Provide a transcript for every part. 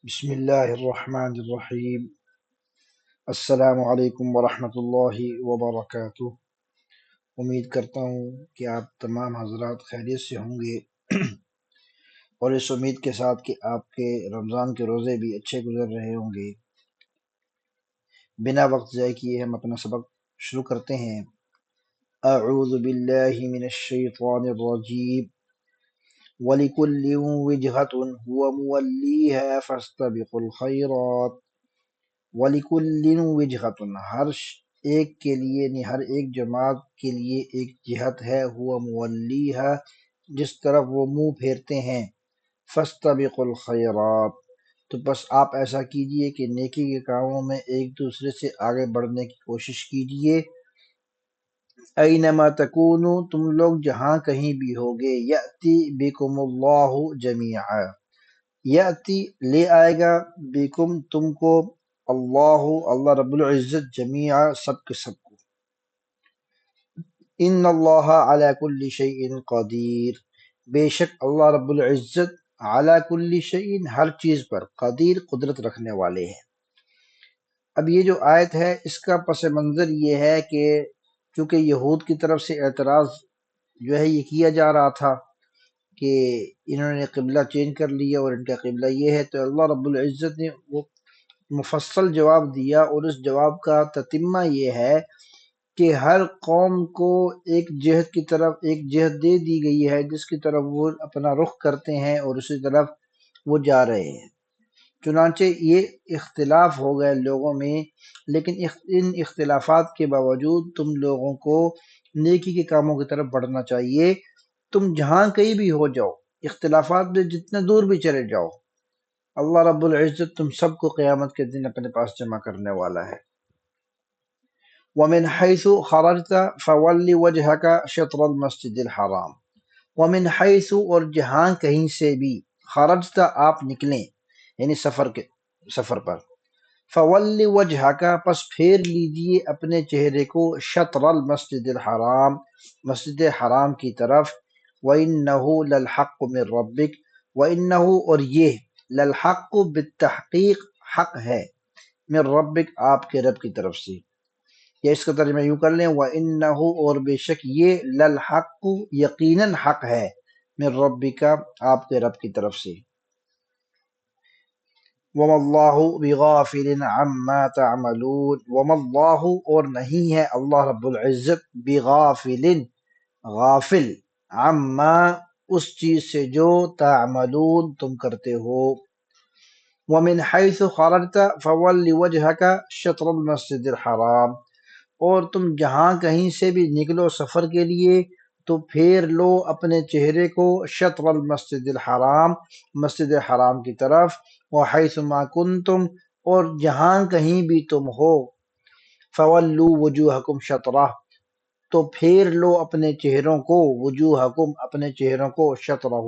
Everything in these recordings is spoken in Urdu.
بسم اللہ الرحمن الرحیم۔ السلام علیکم ورحمۃ اللہ وبرکاتہ۔ امید کرتا ہوں کہ آپ تمام حضرات خیریت سے ہوں گے اور اس امید کے ساتھ کہ آپ کے رمضان کے روزے بھی اچھے گزر رہے ہوں گے۔ بنا وقت ضائع کیے ہم اپنا سبق شروع کرتے ہیں۔ اعوذ باللہ من الشیطان الرجیم۔ وَلِكُلٍّ وِجْهَةٌ هُوَ مُوَلِّيهَا فَاسْتَبِقُوا الْخَيْرَاتِ۔ وَلِكُلٍّ وِجْهَةٌ ایک کے لیے یعنی ہر ایک جماعت کے لیے ایک جہت ہے، ہوا مُوَلِّيهَا جس طرف وہ منہ پھیرتے ہیں۔ فَاسْتَبِقُوا الْخَيْرَاتِ تو بس آپ ایسا کیجئے کہ نیکی کے کاموں میں ایک دوسرے سے آگے بڑھنے کی کوشش کیجئے۔ اینما تکونوا تم لوگ جہاں کہیں بھی ہوگے، یأتی بکم اللہ جمیعا یأتی لے آئے گا بکم تم کو، اللہ رب العزت جمیعا سب کے سب کو۔ ان اللہ علی کل شیء قدیر بے شک اللہ رب العزت علی کل شیء ہر چیز پر قدیر قدرت رکھنے والے ہیں۔ اب یہ جو آیت ہے اس کا پس منظر یہ ہے کہ چونکہ یہود کی طرف سے اعتراض جو ہے یہ کیا جا رہا تھا کہ انہوں نے قبلہ چینج کر لیا اور ان کا قبلہ یہ ہے، تو اللہ رب العزت نے وہ مفصل جواب دیا، اور اس جواب کا تتمہ یہ ہے کہ ہر قوم کو ایک جہت کی طرف ایک جہت دے دی گئی ہے جس کی طرف وہ اپنا رخ کرتے ہیں اور اسی طرف وہ جا رہے ہیں۔ چنانچہ یہ اختلاف ہو گئے لوگوں میں، لیکن ان اختلافات کے باوجود تم لوگوں کو نیکی کے کاموں کی طرف بڑھنا چاہیے۔ تم جہاں کہیں بھی ہو جاؤ، اختلافات میں جتنے دور بھی چلے جاؤ، اللہ رب العزت تم سب کو قیامت کے دن اپنے پاس جمع کرنے والا ہے۔ وَمِنْ حَيْثُ خَرَجْتَ فَوَلِّ وَجْهَكَ شَطْرَ الْمَسْجِدِ الْحَرَامِ وَمِنْ حَيْثُ اور جہاں کہیں سے بھی، خرجت آپ نکلیں یعنی سفر پر، فَوَلِّ وَجْهَكَ پس پھیر لیجئے اپنے چہرے کو، شطر المسجد الحرام مسجد حرام کی طرف، وَإِنَّهُ لَلْحَقُّ مِنْ رَبِّكَ وَإِنَّهُ اور یہ لَلْحَقُّ بالتحقیق حق ہے، من ربک آپ کے رب کی طرف سے، یا اس کا ترجمہ یوں کر لیں وَإِنَّهُ اور بے شک یہ لَلْحَقُّ یقیناً حق ہے، من ربک آپ کے رب کی طرف سے۔ وَمَا اللَّهُ بِغَافِلٍ عَمَّا تَعْمَلُونَ وَمَا اللَّهُ اور نہیں ہے اللہ رب العزت بِغَافِلٍ غافل، عَمَّا اس چیز سے جو تعملون تم کرتے ہو۔ وَمِنْ حَيْثُ خَرَجْتَ فَوَلِّ وَجْهَكَ شَطْرَ الْمَسْجِدِ الْحَرَامِ اور تم جہاں کہیں سے بھی نکلو سفر کے لیے تو پھیر لو اپنے چہرے کو، شطر المسجد الحرام مسجد حرام کی طرف، وحیث ما کنتم اور جہاں کہیں بھی تم ہو، فولوا وجوہکم شطرہ تو پھیر لو اپنے چہروں کو، وجوہکم اپنے چہروں کو، شطرہ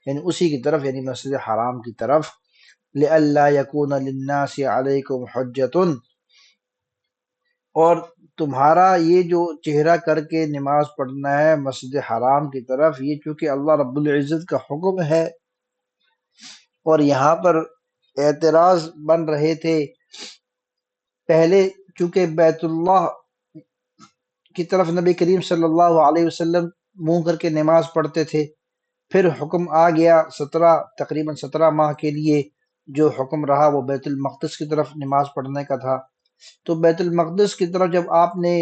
یعنی اسی کی طرف یعنی مسجد حرام کی طرف، لئلا یکون للناس علیکم حجۃ اور تمہارا یہ جو چہرہ کر کے نماز پڑھنا ہے مسجد حرام کی طرف، یہ چونکہ اللہ رب العزت کا حکم ہے، اور یہاں پر اعتراض بن رہے تھے پہلے چونکہ بیت اللہ کی طرف نبی کریم صلی اللہ علیہ وسلم منہ کر کے نماز پڑھتے تھے، پھر حکم آ گیا تقریباً 17 ماہ کے لیے جو حکم رہا وہ بیت المقدس کی طرف نماز پڑھنے کا تھا، تو بیت المقدس کی طرف جب آپ نے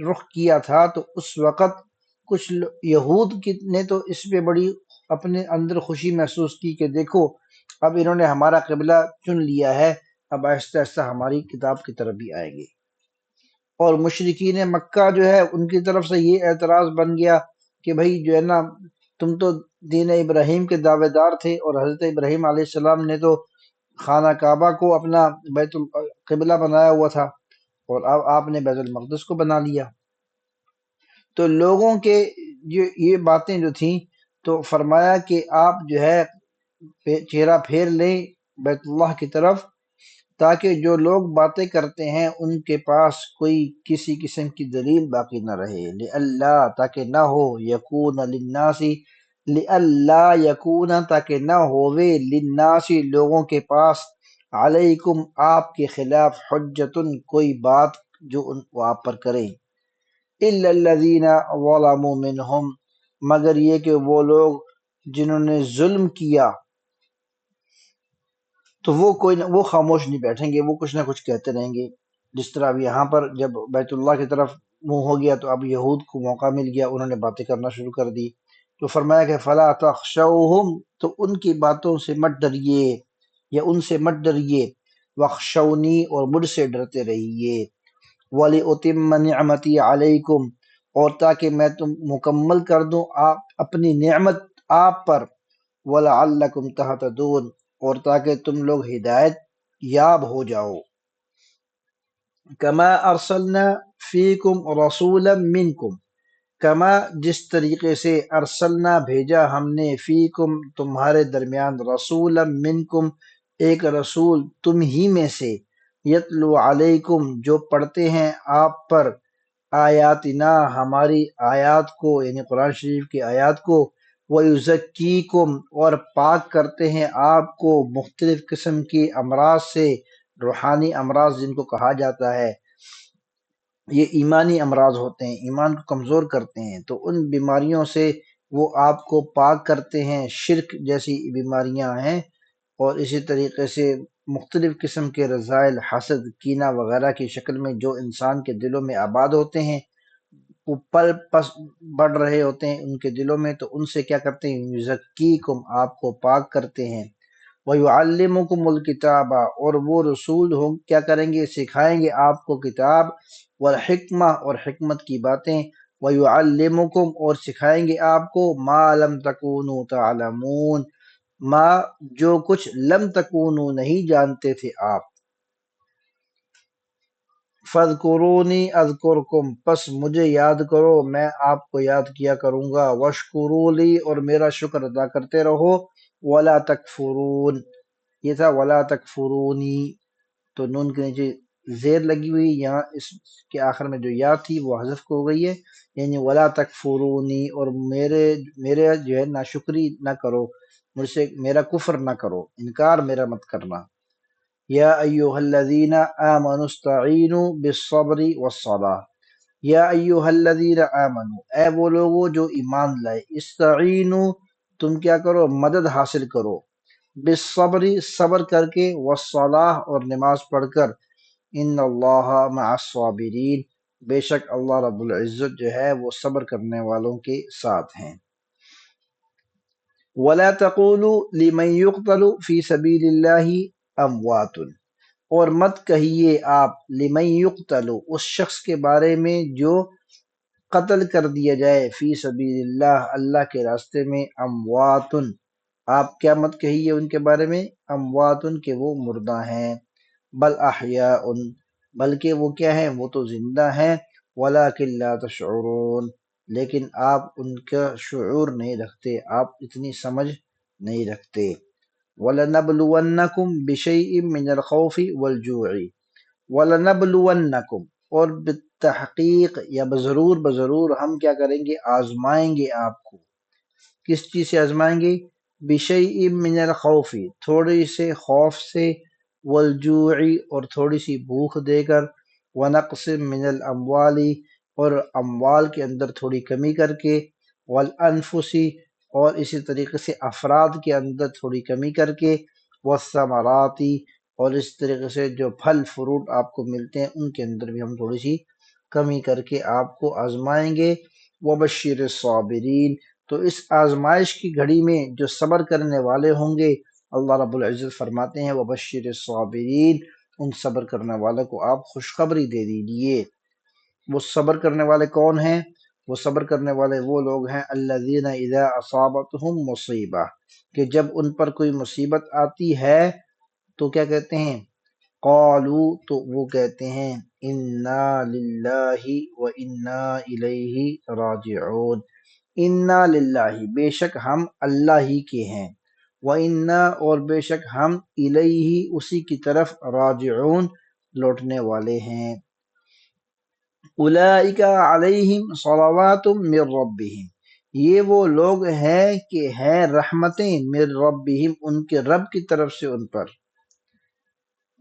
رخ کیا تھا تو اس وقت کچھ یہود نے تو اس پہ بڑی اپنے اندر خوشی محسوس کی کہ دیکھو اب انہوں نے ہمارا قبلہ چن لیا ہے، اب آہستہ آہستہ ہماری کتاب کی طرف بھی آئیں گے۔ اور مشرکین مکہ جو ہے ان کی طرف سے یہ اعتراض بن گیا کہ بھائی جو ہے نا تم تو دین ابراہیم کے دعوے دار تھے، اور حضرت ابراہیم علیہ السلام نے تو خانہ کعبہ کو اپنا بیت القبلہ بنایا ہوا تھا، اور اب آپ نے بیت المقدس کو بنا لیا۔ تو لوگوں کے یہ باتیں جو تھیں تو فرمایا کہ آپ جو ہے چہرہ پھیر لیں بیت اللہ کی طرف، تاکہ جو لوگ باتیں کرتے ہیں ان کے پاس کوئی کسی قسم کی دلیل باقی نہ رہے، لئلا تاکہ نہ ہو، یکون للناس لئلا یکون تاکہ نہ ہووے للناسی لوگوں کے پاس علیکم آپ کے خلاف حجتن کوئی بات جو وہ آپ پر کریں الا الذین ظلموا منہم مگر یہ کہ وہ لوگ جنہوں نے ظلم کیا تو وہ کوئی نہ وہ خاموش نہیں بیٹھیں گے، وہ کچھ نہ کچھ کہتے رہیں گے۔ جس طرح اب یہاں پر جب بیت اللہ کی طرف منہ ہو گیا تو اب یہود کو موقع مل گیا، انہوں نے باتیں کرنا شروع کر دی، تو فرمایا کہ فلا تخشوہم تو ان کی باتوں سے مت ڈریے یا ان سے مت ڈریے، وخشونی اور مجھ سے ڈرتے رہیے، وَلِأُتِمَّ نِعْمَتِي عَلَيْكُمْ اور تاکہ میں تم مکمل کر دوں آپ اپنی نعمت آپ پر، وَلَعَلَّكُمْ تَهْتَدُونَ اور تاکہ تم لوگ ہدایت یاب ہو جاؤ۔ کما ارسلنا فیکم رسولا منکم کما جس طریقے سے ارسلنا بھیجا ہم نے فیکم تمہارے درمیان رسولا منکم ایک رسول تم ہی میں سے، یتلو علیکم جو پڑھتے ہیں آپ پر آیاتنا ہماری آیات کو یعنی قرآن شریف کی آیات کو، وَيُزَكِّيكُمْ اور پاک کرتے ہیں آپ کو مختلف قسم کی امراض سے، روحانی امراض جن کو کہا جاتا ہے، یہ ایمانی امراض ہوتے ہیں، ایمان کو کمزور کرتے ہیں، تو ان بیماریوں سے وہ آپ کو پاک کرتے ہیں، شرک جیسی بیماریاں ہیں، اور اسی طریقے سے مختلف قسم کے رذائل، حسد، کینہ وغیرہ کی شکل میں جو انسان کے دلوں میں آباد ہوتے ہیں، وہ پل پس بڑھ رہے ہوتے ہیں ان کے دلوں میں، تو ان سے کیا کرتے ہیں، یزکیکم آپ کو پاک کرتے ہیں، وَيُعَلِّمُكُمُ الْكِتَابَ اور وہ رسول ہوں کیا کریں گے، سکھائیں گے آپ کو کتاب، والحکمہ اور حکمت کی باتیں، وَيُعَلِّمُكُمْ اور سکھائیں گے آپ کو ما لم تکونوا تعلمون ما جو کچھ لم تکونوا نہیں جانتے تھے آپ، فَاذْكُرُونِي أَذْكُرْكُمْ پس مجھے یاد کرو میں آپ کو یاد کیا کروں گا، وَاشْكُرُوا لِي اور میرا شکر ادا کرتے رہو، وَلَا تَكْفُرُونَ یہ تھا وَلَا تَكْفُرُونِي، تو نون کے نیچے زیر لگی ہوئی، یہاں اس کے آخر میں جو یا تھی وہ حذف ہو گئی ہے، یعنی وَلَا تَكْفُرُونِي اور میرے جو ہے ناشکری نہ کرو، مجھ سے میرا کفر نہ کرو، انکار میرا مت کرنا۔ یا ایہا الذین آمنوا استعینوا بالصبر والصلاۃ یا ایہا الذین آمنوا اے وہ لوگو جو ایمان لائے، استعینوا تم کیا کرو، مدد حاصل کرو، بالصبر صبر کر کے، والصلاۃ اور نماز پڑھ کر، ان اللہ مع الصابرین بے شک اللہ رب العزت جو ہے وہ صبر کرنے والوں کے ساتھ ہیں۔ وَلَا تَقُولُوا لِمَن يُقْتَلُ فِي سَبِيلِ اللَّهِ أَمْوَاتٌ اور مت کہیے آپ لمن یقتل اس شخص کے بارے میں جو قتل کر دیا جائے، فی سبیل اللہ اللہ کے راستے میں، امواتن آپ کیا مت کہیے ان کے بارے میں، امواتن کہ وہ مردہ ہیں، بل احیاء بلکہ وہ کیا ہیں، وہ تو زندہ ہیں، ولکن لا تشعرون لیکن آپ ان کا شعور نہیں رکھتے، آپ اتنی سمجھ نہیں رکھتے۔ وَلَنَبْلُوَنَّكُمْ بِشَيْءٍ مِّنَ الْخَوْفِ وَالْجُوعِ وَلَنَبْلُوَنَّكُمْ اور بالتحقیق یا بضرور ہم کیا کریں گے، آزمائیں گے آپ کو، کس چیز سے آزمائیں گے، بِشَيْءٍ مِّنَ الْخَوْفِ تھوڑی سے خوف سے، وَالْجُوعِ اور تھوڑی سی بھوک دے کر، وَنَقْصٍ مِّنَ الْأَمْوَالِ اور اموال کے اندر تھوڑی کمی کر کے، وَالْأَنفُسِ اور اسی طریقے سے افراد کے اندر تھوڑی کمی کر کے، والثمرات اور اس طریقے سے جو پھل فروٹ آپ کو ملتے ہیں ان کے اندر بھی ہم تھوڑی سی کمی کر کے آپ کو آزمائیں گے۔ وبشر الصابرین تو اس آزمائش کی گھڑی میں جو صبر کرنے والے ہوں گے، اللہ رب العزت فرماتے ہیں وبشر الصابرین ان صبر کرنے والوں کو آپ خوشخبری دے دیجئے۔ وہ صبر کرنے والے کون ہیں، وہ صبر کرنے والے وہ لوگ ہیں الذین اذا اصابتہم مصیبہ کہ جب ان پر کوئی مصیبت آتی ہے تو کیا کہتے ہیں، قالوا تو وہ کہتے ہیں انا للہ و انا الیہ راجعون، انا للہ بے شک ہم اللہ ہی کے ہیں، و انا اور بے شک ہم الیہ اسی کی طرف راجعون لوٹنے والے ہیں۔ اولئک علیہم صلوات من ربہم یہ وہ لوگ ہیں کہ ہیں رحمتیں من ربہم، ان کے رب کی طرف سے ان پر،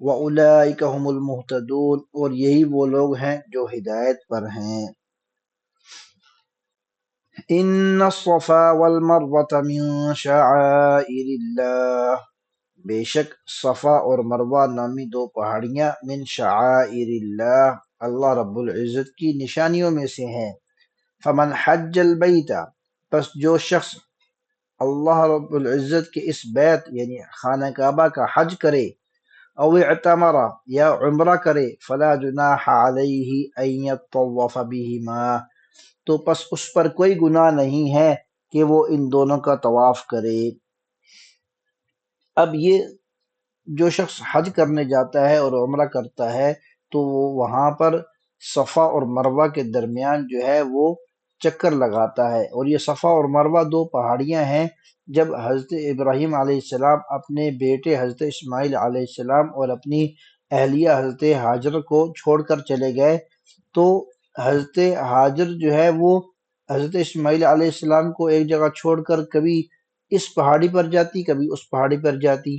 وَأُولَئِكَ هُمُ الْمُهْتَدُونَ، اور یہی وہ لوگ ہیں جو ہدایت پر ہیں۔ ان الصفا والمروة من شعائر اللہ، بے شک صفا اور مروہ نامی دو پہاڑیاں من شعائر اللہ، اللہ رب العزت کی نشانیوں میں سے ہیں۔ فمن حج البیت، پس جو شخص اللہ رب العزت کے اس بیت یعنی خانہ کعبہ کا حج کرے، او اعتمر یا عمرہ کرے، فلا جناح علیہ ان یطوف بہما، تو پس اس پر کوئی گناہ نہیں ہے کہ وہ ان دونوں کا طواف کرے۔ اب یہ جو شخص حج کرنے جاتا ہے اور عمرہ کرتا ہے تو وہ وہاں پر صفا اور مروہ کے درمیان جو ہے وہ چکر لگاتا ہے، اور یہ صفا اور مروہ دو پہاڑیاں ہیں۔ جب حضرت ابراہیم علیہ السلام اپنے بیٹے حضرت اسماعیل علیہ السلام اور اپنی اہلیہ حضرت ہاجر کو چھوڑ کر چلے گئے تو حضرت ہاجر جو ہے وہ حضرت اسماعیل علیہ السلام کو ایک جگہ چھوڑ کر کبھی اس پہاڑی پر جاتی کبھی اس پہاڑی پر جاتی،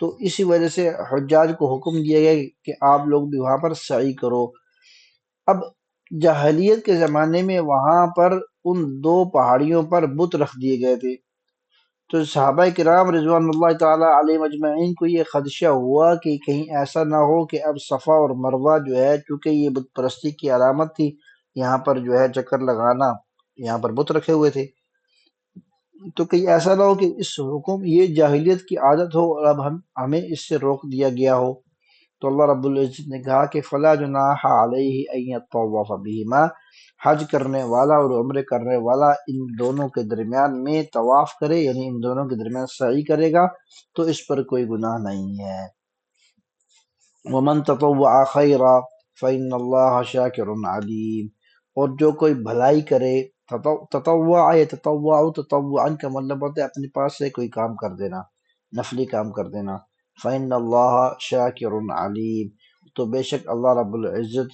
تو اسی وجہ سے حجاج کو حکم دیا گیا کہ آپ لوگ بھی وہاں پر سعی کرو۔ اب جاہلیت کے زمانے میں وہاں پر ان دو پہاڑیوں پر بت رکھ دیے گئے تھے، تو صحابہ کرام رضوان اللہ تعالی علیہ مجمعین کو یہ خدشہ ہوا کہ کہیں ایسا نہ ہو کہ اب صفا اور مروہ جو ہے، چونکہ یہ بت پرستی کی علامت تھی، یہاں پر جو ہے چکر لگانا، یہاں پر بت رکھے ہوئے تھے، تو کہیں ایسا نہ ہو کہ اس حکم یہ جاہلیت کی عادت ہو اور اب ہمیں اس سے روک دیا گیا ہو۔ تو اللہ رب العزت نے کہا کہ فلا جناح علیہ ان یطوف بہما، حج کرنے والا اور عمرے کرنے والا ان دونوں کے درمیان میں طواف کرے، یعنی ان دونوں کے درمیان سعی کرے گا تو اس پر کوئی گناہ نہیں ہے۔ ومن تطوع خیرا فإن اللہ شاکر علیم، اور جو کوئی بھلائی کرے، تطوع تطوع تطوعا کا مطلب ہوتا ہے اپنے پاس سے کوئی کام کر دینا، نفلی کام کر دینا۔ فإن اللہ شاکر علیم، تو بے شک اللہ رب العزت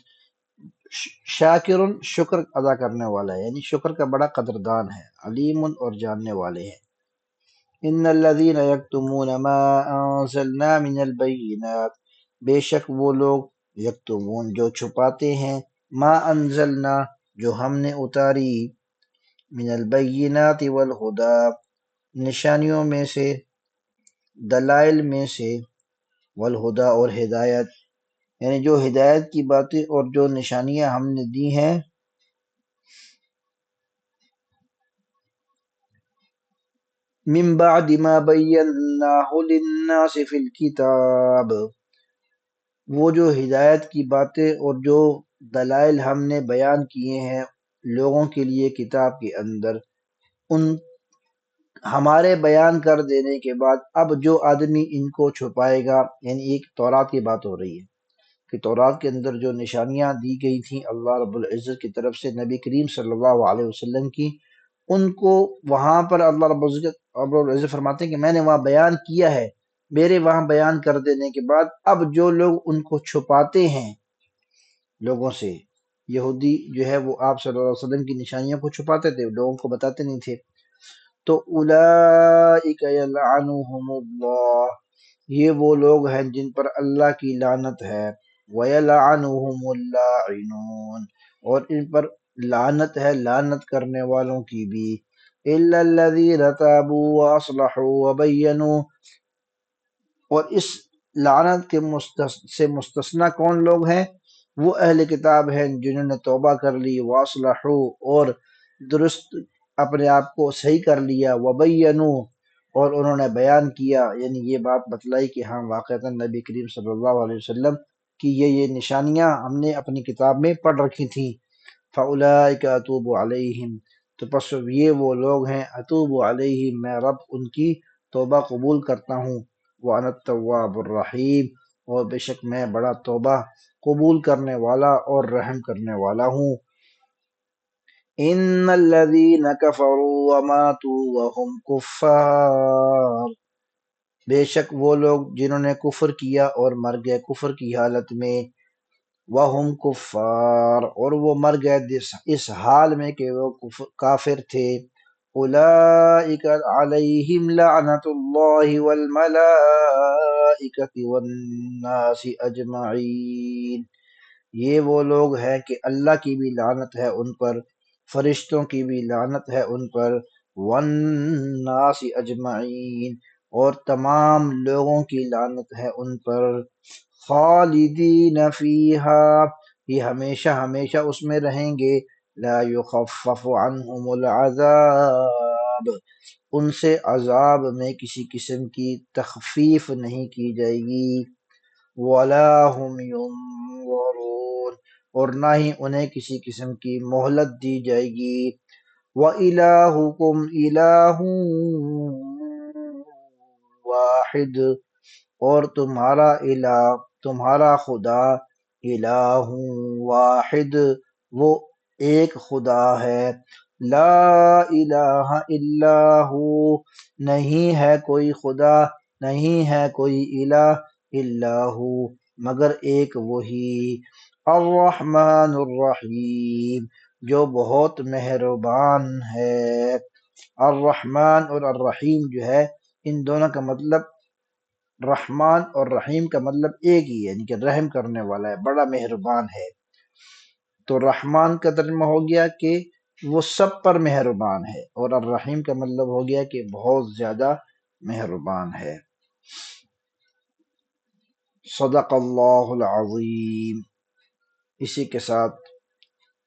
شاکر شکر ادا کرنے والا ہے، یعنی شکر کا بڑا قدردان ہے، علیم اور جاننے والے ہیں۔ ان الذين يكتمون ما انزلنا من البينات، بے شک وہ لوگ یکتمون جو چھپاتے ہیں، ما انزلنا جو ہم نے اتاری، من البینات والہدا نشانیوں میں سے، دلائل میں سے، والہدا اور ہدایت، یعنی جو ہدایت کی باتیں اور جو نشانیاں ہم نے دی ہیں، من بعد ما بیناہ للناس فی الکتاب، وہ جو ہدایت کی باتیں اور جو دلائل ہم نے بیان کیے ہیں لوگوں کے لیے کتاب کے اندر، ان ہمارے بیان کر دینے کے بعد اب جو آدمی ان کو چھپائے گا، یعنی ایک تورات کی بات ہو رہی ہے کہ تورات کے اندر جو نشانیاں دی گئی تھیں اللہ رب العزت کی طرف سے نبی کریم صلی اللہ علیہ وسلم کی، ان کو وہاں پر اللہ رب العزت فرماتے ہیں کہ میں نے وہاں بیان کیا ہے، میرے وہاں بیان کر دینے کے بعد اب جو لوگ ان کو چھپاتے ہیں لوگوں سے، یہودی جو ہے وہ آپ صلی اللہ علیہ وسلم کی نشانیوں کو چھپاتے تھے، لوگوں کو بتاتے نہیں تھے، تو اولئک یلعنہم اللہ، یہ وہ لوگ ہیں جن پر اللہ کی لعنت ہے، ویلعنہم اللاعنون، اور ان پر لعنت ہے لعنت کرنے والوں کی بھی، الا الذین تابوا واصلحوا وبینوا، اور اس لعنت کے سے مستثنی کون لوگ ہیں؟ وہ اہل کتاب ہیں جنہوں نے توبہ کر لی، واصلحوا اور درست اپنے آپ کو صحیح کر لیا، وبینوا اور انہوں نے بیان کیا، یعنی یہ بات بتلائی کہ ہاں واقعتاً نبی کریم صلی اللہ علیہ وسلم کی یہ نشانیاں ہم نے اپنی کتاب میں پڑھ رکھی تھیں۔ فاولئک اتوب علیہم، تو پس یہ وہ لوگ ہیں، اتوب علیہم میں رب ان کی توبہ قبول کرتا ہوں، وانا التواب الرحیم، اور بے شک میں بڑا توبہ قبول کرنے والا اور رحم کرنے والا ہوں۔ ان الذین کفروا وماتوا وهم کفار، بے شک وہ لوگ جنہوں نے کفر کیا اور مر گئے کفر کی حالت میں، وہم کفار، اور وہ مر گئے اس حال میں کہ وہ کافر تھے. اولئک علیہم لعنت اللہ والملائکۃ والناس اجمعین، یہ وہ لوگ ہیں کہ اللہ کی بھی لعنت ہے ان پر، فرشتوں کی بھی لعنت ہے ان پر، والناس اجمعین، اور تمام لوگوں کی لعنت ہے ان پر. خالدین فیہا، یہ ہمیشہ ہمیشہ اس میں رہیں گے. لا یخفف عنہم العذاب، ان سے عذاب میں کسی قسم کی تخفیف نہیں کی جائے گی. ولا هم ينظرون، اور نہ ہی انہیں کسی قسم کی مہلت دی جائے گی. وَإِلَٰهُكُمْ إِلَٰهٌ واحد، اور تمہارا خدا الہ واحد، وہ ایک خدا ہے. لا الہ الا ہو، نہیں ہے کوئی خدا، نہیں ہے کوئی الہ الا ہو مگر ایک وہی. الرحمن الرحیم، جو بہت مہربان ہے. الرحمن اور الرحیم جو ہے، ان دونوں کا مطلب، رحمان اور رحیم کا مطلب ایک ہی ہے، یعنی کہ رحم کرنے والا ہے، بڑا مہربان ہے. تو رحمان کا ترجمہ ہو گیا کہ وہ سب پر مہربان ہے، اور الرحیم کا مطلب ہو گیا کہ بہت زیادہ مہربان ہے. صدق اللہ العظیم. اسی کے ساتھ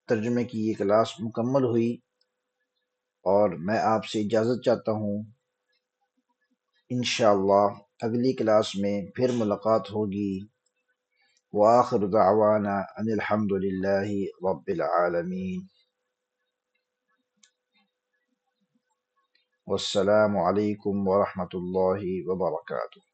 ترجمے کی یہ کلاس مکمل ہوئی، اور میں آپ سے اجازت چاہتا ہوں. انشاءاللہ اگلی کلاس میں پھر ملاقات ہوگی. وآخر دعوانا ان الحمد للہ رب العالمین. والسلام علیکم ورحمۃ اللہ وبرکاتہ.